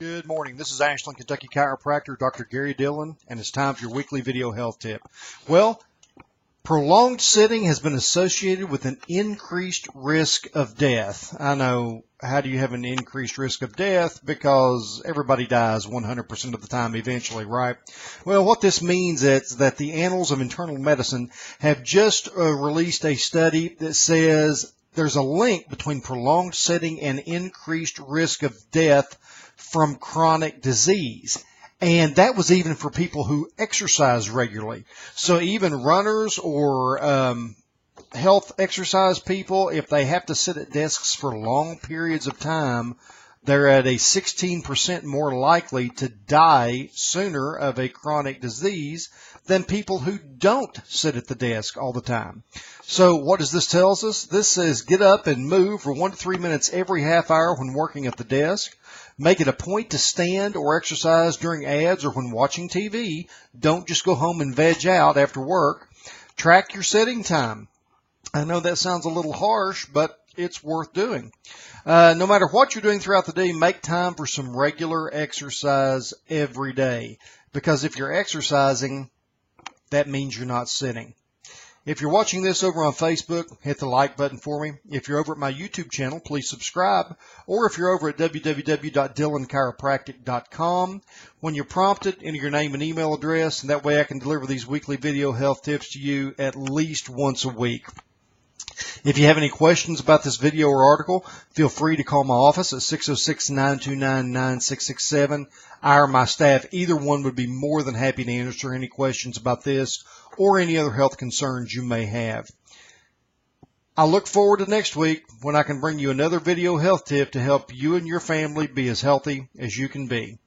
Good morning. This is Ashland KY Chiropractor Dr. Dillon, and it's time for your weekly video health tip. Well, prolonged sitting has been associated with an increased risk of death. I know, how do you have an increased risk of death? Because everybody dies 100% of the time eventually, right? Well, what this means is that the Annals of Internal Medicine have just released a study that says there's a link between prolonged sitting and increased risk of death from chronic disease. And that was even for people who exercise regularly. So even runners or health exercise people, if they have to sit at desks for long periods of time, they're at a 16% more likely to die sooner of a chronic disease than people who don't sit at the desk all the time. So what does this tell us? This says get up and move for 1 to 3 minutes every half hour when working at the desk. Make it a point to stand or exercise during ads or when watching TV. Don't just go home and veg out after work. Track your sitting time. I know that sounds a little harsh, but it's worth doing. No matter what you're doing throughout the day, make time for some regular exercise every day. Because if you're exercising, that means you're not sitting. If you're watching this over on Facebook, hit the like button for me. If you're over at my YouTube channel, please subscribe. Or if you're over at www.dillonchiropractic.com, when you're prompted, enter your name and email address, and that way I can deliver these weekly video health tips to you at least once a week. If you have any questions about this video or article, feel free to call my office at 606-929-9667. I or my staff, either one, would be more than happy to answer any questions about this or any other health concerns you may have. I look forward to next week when I can bring you another video health tip to help you and your family be as healthy as you can be.